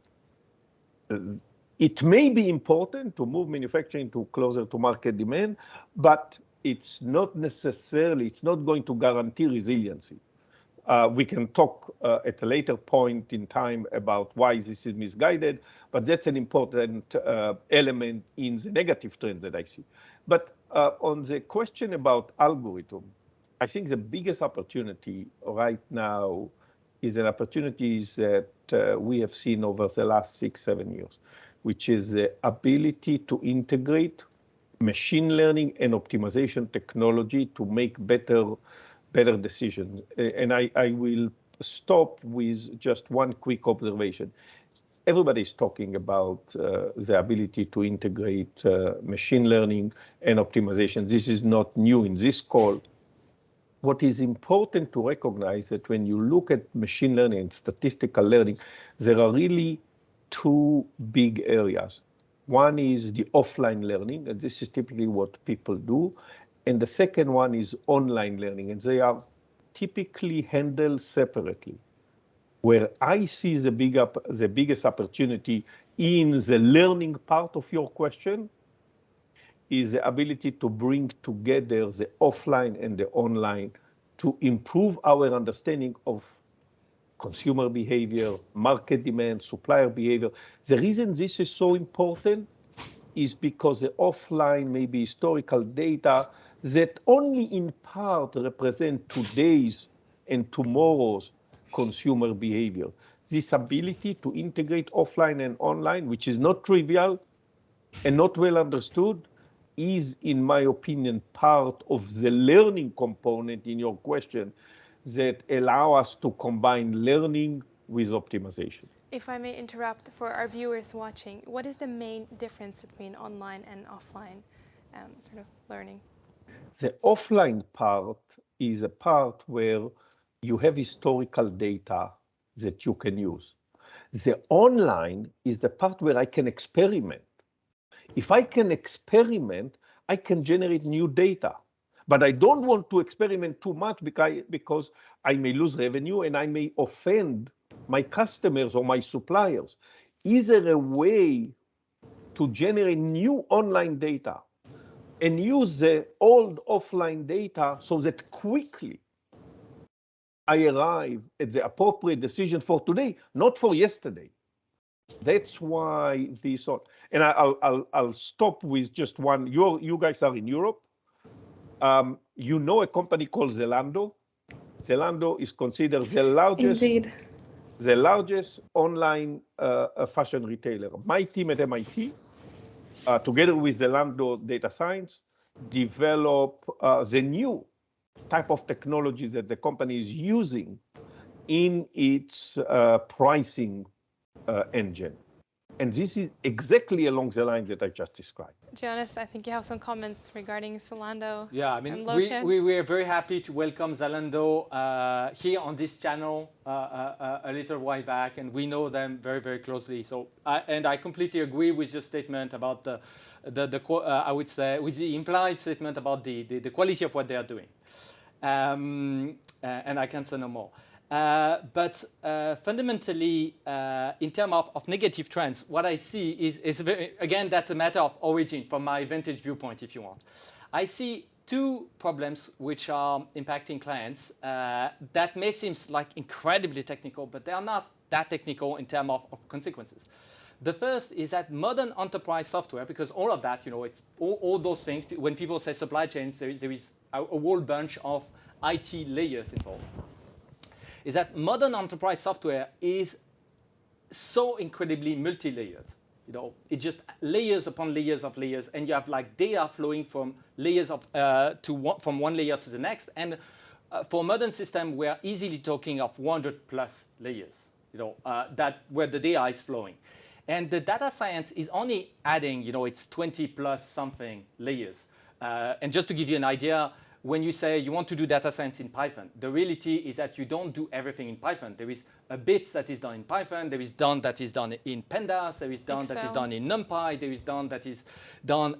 It may be important to move manufacturing closer to market demand, but it's not necessarily, it's not going to guarantee resiliency. We can talk at a later point in time about why this is misguided, but that's an important element in the negative trends that I see. But on the question about algorithm, I think the biggest opportunity right now is an opportunity that we have seen over the last 6-7 years, which is the ability to integrate machine learning and optimization technology to make better decisions. And I will stop with just one quick observation. Everybody's talking about the ability to integrate machine learning and optimization. This is not new in this call. What is important to recognize that when you look at machine learning and statistical learning, there are really two big areas. One is the offline learning, and this is typically what people do. And the second one is online learning, and they are typically handled separately. Where I see the biggest opportunity in the learning part of your question is the ability to bring together the offline and the online to improve our understanding of consumer behavior, market demand, supplier behavior. The reason this is so important is because the offline may be historical data that only in part represent today's and tomorrow's consumer behavior. This ability to integrate offline and online, which is not trivial and not well understood, is, in my opinion, part of the learning component in your question that allow us to combine learning with optimization. If I may interrupt for our viewers watching, what is the main difference between online and offline sort of learning? The offline part is a part where you have historical data that you can use. The online is the part where I can experiment. If I can experiment, I can generate new data. But I don't want to experiment too much because I may lose revenue and I may offend my customers or my suppliers. Is there a way to generate new online data and use the old offline data so that quickly I arrive at the appropriate decision for today, not for yesterday? That's why this, and I'll stop with just one. You guys are in Europe. You know a company called Zalando. Zalando is considered the largest online fashion retailer. My team at MIT, together with Zalando Data Science, develop the new type of technology that the company is using in its pricing engine. And this is exactly along the lines that I just described. Joannes, I think you have some comments regarding Zalando. Yeah, I mean, and Lokad. we are very happy to welcome Zalando here on this channel a little while back, and we know them very, very closely. So, and I completely agree with your statement about I would say, with the implied statement about the quality of what they are doing. And I can't say no more. But fundamentally, in terms of negative trends, what I see is very, again, that's a matter of origin from my vantage viewpoint, if you want. I see two problems which are impacting clients that may seem like incredibly technical, but they are not that technical in terms of consequences. The first is that modern enterprise software, because all of that, you know, it's all those things, when people say supply chains, there is a whole bunch of IT layers involved. Is that modern enterprise software is so incredibly multi-layered. You know, it just layers upon layers of layers, and you have like data flowing from layers of from one layer to the next. And for a modern system, we are easily talking of 100 plus layers. You know, that where the data is flowing, and the data science is only adding. You know, it's 20 plus something layers. And just to give you an idea, when you say you want to do data science in Python, the reality is that you don't do everything in Python. There is a bit that is done in Python, there is done that is done in Pandas, there is done Excel. that is done in NumPy, there is done that is done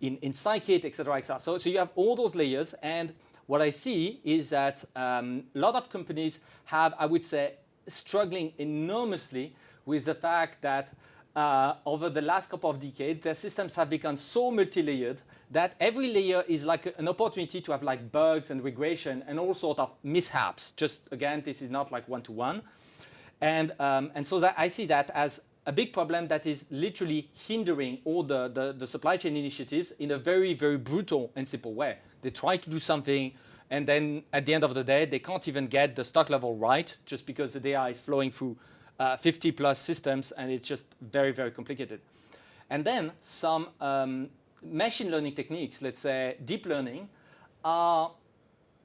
in Scikit, etc., etc. So you have all those layers, and what I see is that a lot of companies have, I would say, struggling enormously with the fact that over the last couple of decades, their systems have become so multi-layered that every layer is like an opportunity to have like bugs and regression and all sort of mishaps. Just again, this is not like one-to-one. And so that I see that as a big problem that is literally hindering all the supply chain initiatives in a very, very brutal and simple way. They try to do something, and then at the end of the day, they can't even get the stock level right just because the data is flowing through 50 plus systems, and it's just very, very complicated. And then some machine learning techniques, let's say deep learning, are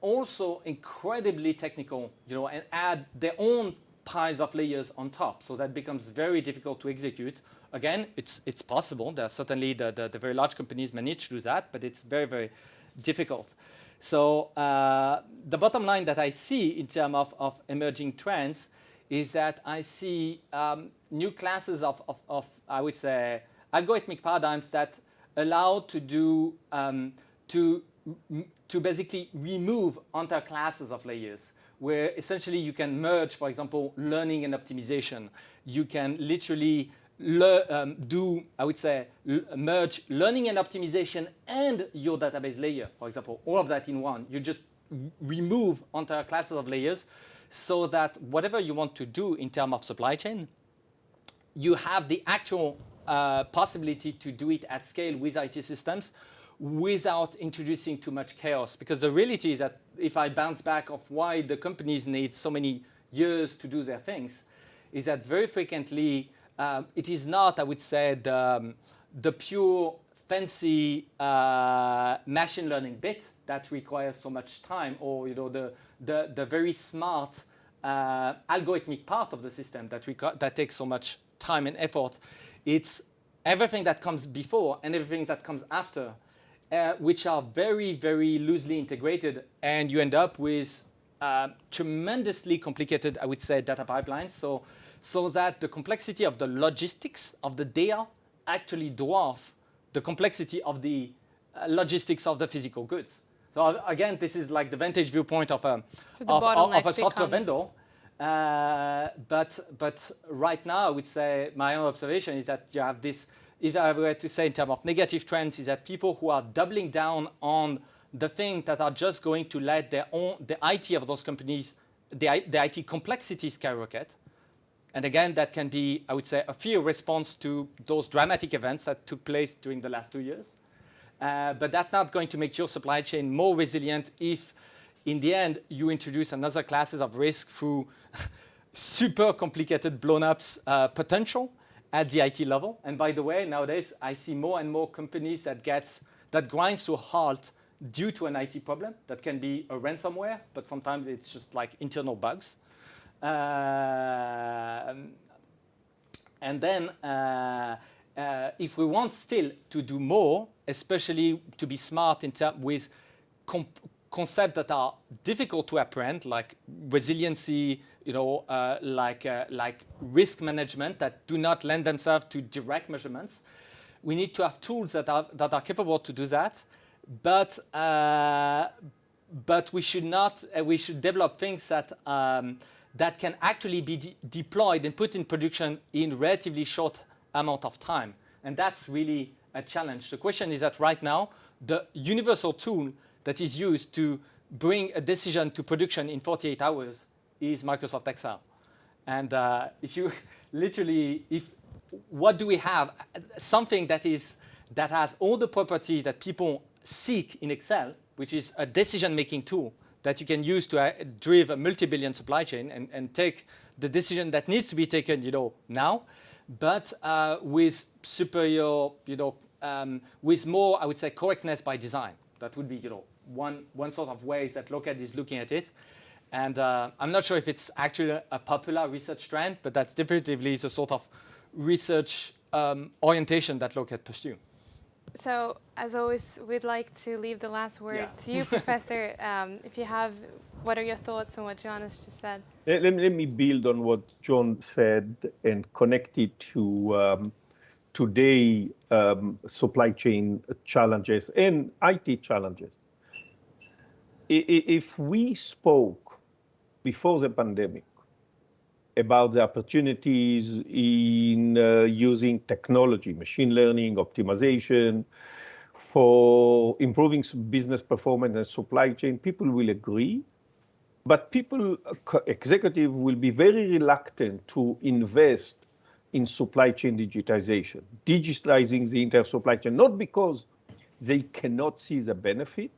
also incredibly technical, and add their own piles of layers on top. So that becomes very difficult to execute. Again, it's possible. There are certainly the very large companies manage to do that, but it's very, very difficult. So the bottom line that I see in terms of emerging trends is that I see new classes of I would say, algorithmic paradigms that allow to do to basically remove entire classes of layers, where essentially you can merge, for example, learning and optimization. You can literally do, I would say, merge learning and optimization and your database layer, for example, all of that in one. You just remove entire classes of layers so that whatever you want to do in terms of supply chain, you have the actual possibility to do it at scale with IT systems without introducing too much chaos. Because the reality is that if I bounce back of why the companies need so many years to do their things, is that very frequently it is not, I would say, the pure fancy machine learning bit that requires so much time, or the very smart algorithmic part of the system that takes so much time and effort. It's everything that comes before and everything that comes after, which are very, very loosely integrated, and you end up with tremendously complicated, I would say, data pipelines. So that the complexity of the logistics of the data actually dwarf the complexity of the logistics of the physical goods. So again, this is like the vantage viewpoint of a software vendor. But right now, I would say my own observation is that you have this, if I were to say in terms of negative trends, is that people who are doubling down on the things that are just going to let the IT of those companies, the IT complexity skyrocket. And again, that can be, I would say, a fear response to those dramatic events that took place during the last 2 years. But that's not going to make your supply chain more resilient if, in the end, you introduce another classes of risk through super complicated blown-ups potential at the IT level. And by the way, nowadays, I see more and more companies that grinds to a halt due to an IT problem. That can be a ransomware, but sometimes it's just like internal bugs. And then if we want still to do more, especially to be smart in terms with concepts that are difficult to apprehend, like resiliency, like risk management that do not lend themselves to direct measurements, we need to have tools that are capable to do that. But we should not. We should develop things that can actually be deployed and put in production in relatively short amount of time. And that's really a challenge. The question is that right now, the universal tool that is used to bring a decision to production in 48 hours is Microsoft Excel. And what do we have? Something that has all the property that people seek in Excel, which is a decision-making tool that you can use to drive a multi-billion supply chain and take the decision that needs to be taken, now, but with superior, with more, I would say, correctness by design. That would be, one sort of ways that Lokad is looking at it. And I'm not sure if it's actually a popular research trend, but that's definitively the sort of research orientation that Lokad pursue. So, as always, we'd like to leave the last word to you, Professor. If you have, what are your thoughts on what Joannes just said? Let me build on what John said and connect it to today supply chain challenges and IT challenges. If we spoke before the pandemic about the opportunities in using technology, machine learning, optimization, for improving business performance and supply chain, people will agree. But executive will be very reluctant to invest in supply chain digitization, digitizing the entire supply chain, not because they cannot see the benefit.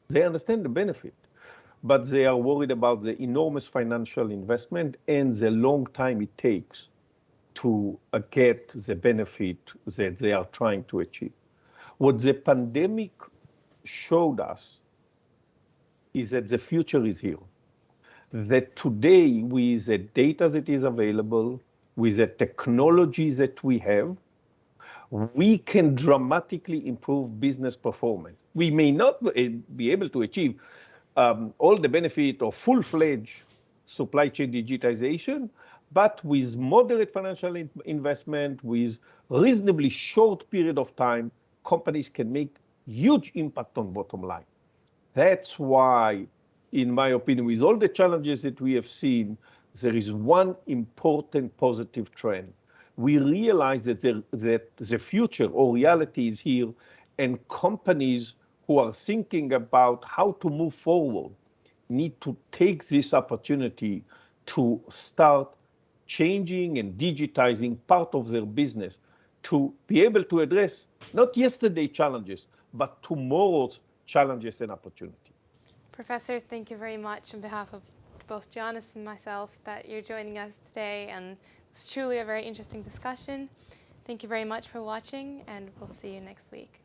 They understand the benefit, but they are worried about the enormous financial investment and the long time it takes to get the benefit that they are trying to achieve. What the pandemic showed us is that the future is here. That today, with the data that is available, with the technology that we have, we can dramatically improve business performance. We may not be able to achieve all the benefit of full-fledged supply chain digitization, but with moderate financial investment, with reasonably short period of time, companies can make huge impact on bottom line. That's why, in my opinion, with all the challenges that we have seen, there is one important positive trend. We realize that the future or reality is here, and companies who are thinking about how to move forward need to take this opportunity to start changing and digitizing part of their business to be able to address not yesterday's challenges, but tomorrow's challenges and opportunities. Professor, thank you very much on behalf of both Joannes and myself that you're joining us today, and it was truly a very interesting discussion. Thank you very much for watching, and we'll see you next week.